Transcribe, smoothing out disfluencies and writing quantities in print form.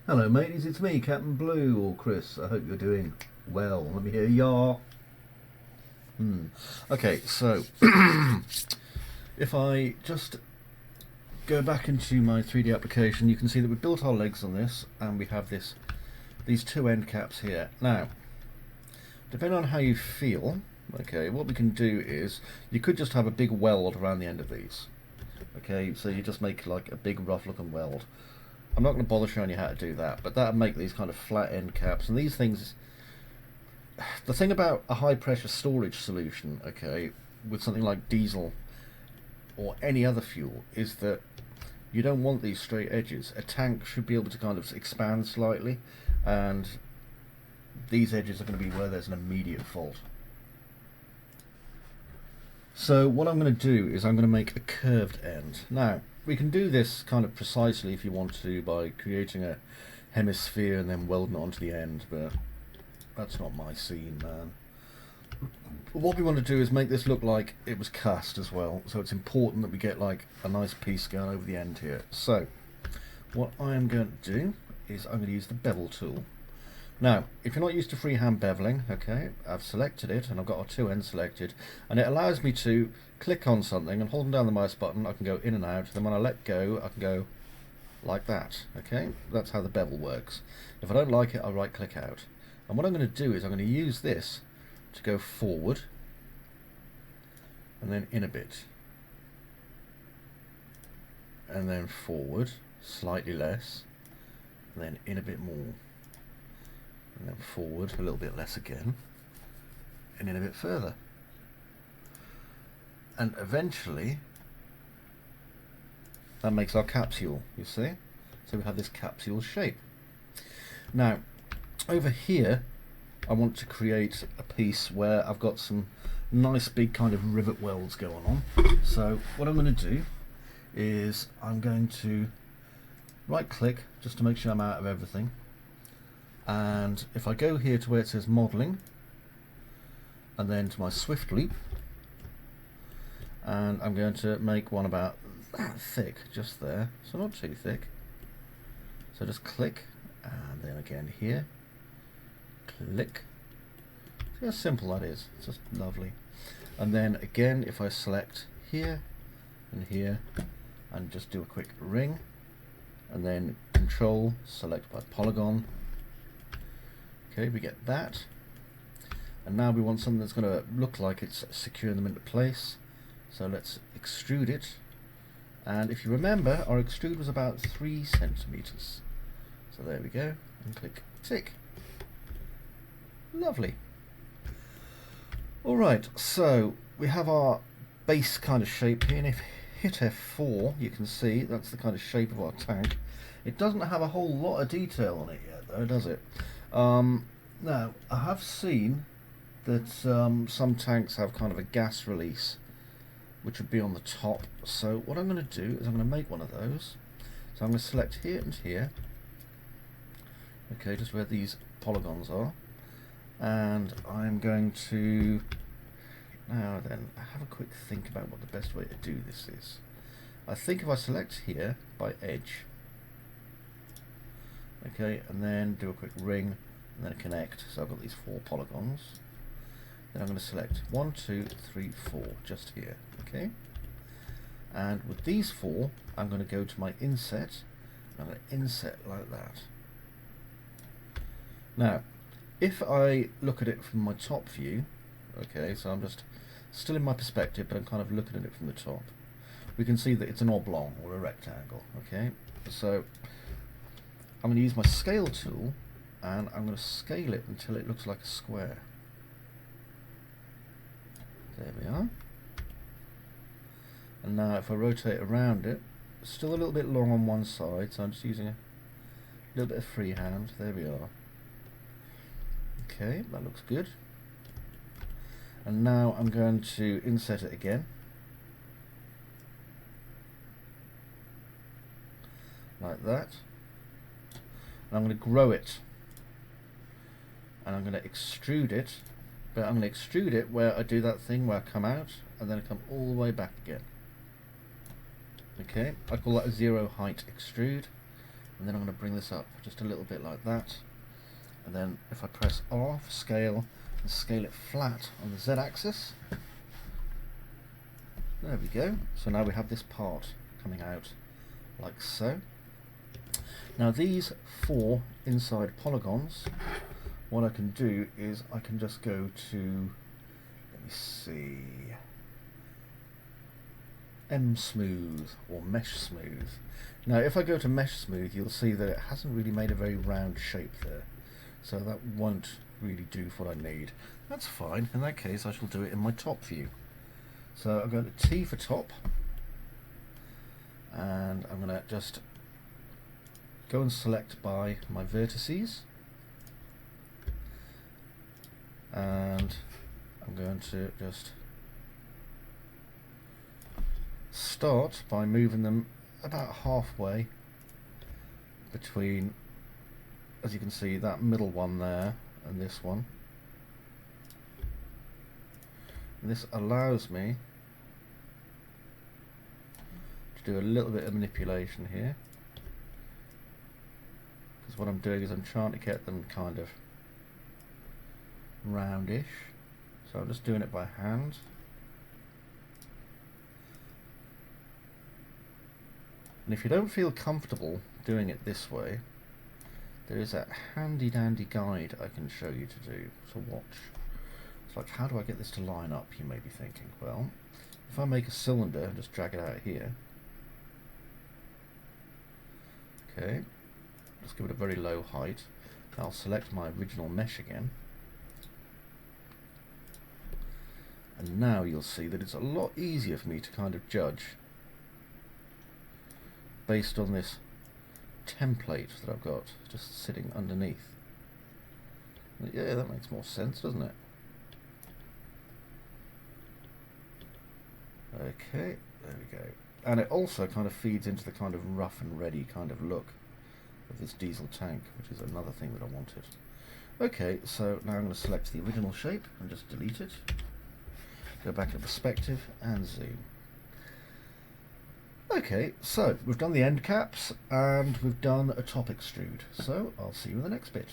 Hello mateys, it's me, Captain Blue, or Chris. I hope you're doing well. Let me hear ya. Okay, so if I just go back into my 3D application, you can see that we built our legs on this, and we have these two end caps here. Now, depending on how you feel, okay, what we can do is, you could just have a big weld around the end of these. Okay, so you just make like a big rough looking weld. I'm not going to bother showing you how to do that, but that would make these kind of flat end caps. And these things, the thing about a high pressure storage solution, okay, with something like diesel or any other fuel, is that you don't want these straight edges. A tank should be able to kind of expand slightly, and these edges are going to be where there's an immediate fault. So what I'm going to do is I'm going to make a curved end. Now, we can do this kind of precisely if you want to by creating a hemisphere and then welding it onto the end, but that's not my scene, man. But what we want to do is make this look like it was cast as well, so it's important that we get like a nice piece going over the end here. So what I am going to do is I'm going to use the bevel tool. Now, if you're not used to freehand beveling, okay, I've selected it and I've got our two ends selected, and it allows me to click on something and holding down the mouse button I can go in and out. Then when I let go I can go like that. Okay, that's how the bevel works. If I don't like it, I right click out, and what I'm going to do is I'm going to use this to go forward and then in a bit and then forward slightly less and then in a bit more and then forward a little bit less again and in a bit further, and eventually that makes our capsule, you see. So we have this capsule shape. Now over here I want to create a piece where I've got some nice big kind of rivet welds going on. So what I'm going to do is I'm going to right click just to make sure I'm out of everything, and if I go here to where it says modeling and then to my swift loop, and I'm going to make one about that thick, just there, so not too thick. So just click and then again here, click. See how simple that is, it's just lovely. And then again if I select here and here and just do a quick ring, and then control select by polygon. Okay, we get that, and now we want something that's going to look like it's securing them into place. So let's extrude it, and if you remember, our extrude was about 3 centimeters. So there we go, and click tick. Lovely. Alright, so we have our base kind of shape here, and if hit F4 you can see that's the kind of shape of our tank. It doesn't have a whole lot of detail on it yet though, does it? Now I have seen that some tanks have kind of a gas release which would be on the top, so what I'm going to do is I'm going to make one of those. So I'm going to select here and here, okay, just where these polygons are, and I'm going to now then have a quick think about what the best way to do this is. I think if I select here by edge, okay, and then do a quick ring and then connect, so I've got these 4 polygons. Then I'm going to select 1, 2, 3, 4 just here, okay, and with these 4 I'm going to go to my inset and I'm going to inset like that. Now if I look at it from my top view, okay, so I'm just still in my perspective but I'm kind of looking at it from the top, we can see that it's an oblong or a rectangle, okay. So I'm going to use my scale tool and I'm going to scale it until it looks like a square. There we are. And now if I rotate around it, it's still a little bit long on one side, so I'm just using a little bit of freehand. There we are. Okay, that looks good. And now I'm going to inset it again. Like that. And I'm going to grow it. And I'm going to extrude it, but I'm going to extrude it where I do that thing where I come out and then I come all the way back again. Okay, I call that a 0 height extrude. and then I'm going to bring this up just a little bit like that, and then if I press R for scale and scale it flat on the Z axis, there we go. So now we have this part coming out like so. Now these 4 inside polygons, what I can do is I can just go to, let me see, M smooth or mesh smooth. Now if I go to mesh smooth, you'll see that it hasn't really made a very round shape there, so that won't really do for what I need. That's fine. In that case I shall do it in my top view. So I'm going to T for top, and I'm going to just go and select by my vertices, and I'm going to just start by moving them about halfway between, as you can see, that middle one there and this one. And this allows me to do a little bit of manipulation here, because what I'm doing is I'm trying to get them kind of roundish, so I'm just doing it by hand. And if you don't feel comfortable doing it this way, there is a handy dandy guide I can show you to do, so watch. It's like, how do I get this to line up, you may be thinking. Well, if I make a cylinder and just drag it out here, okay, just give it a very low height. I'll select my original mesh again, and now you'll see that it's a lot easier for me to kind of judge based on this template that I've got just sitting underneath. Yeah, that makes more sense, doesn't it? Okay, there we go. And it also kind of feeds into the kind of rough and ready kind of look of this diesel tank, which is another thing that I wanted. Okay, so now I'm going to select the original shape and just delete it. Go back to perspective and zoom. Okay, so we've done the end caps and we've done a top extrude, so I'll see you in the next bit.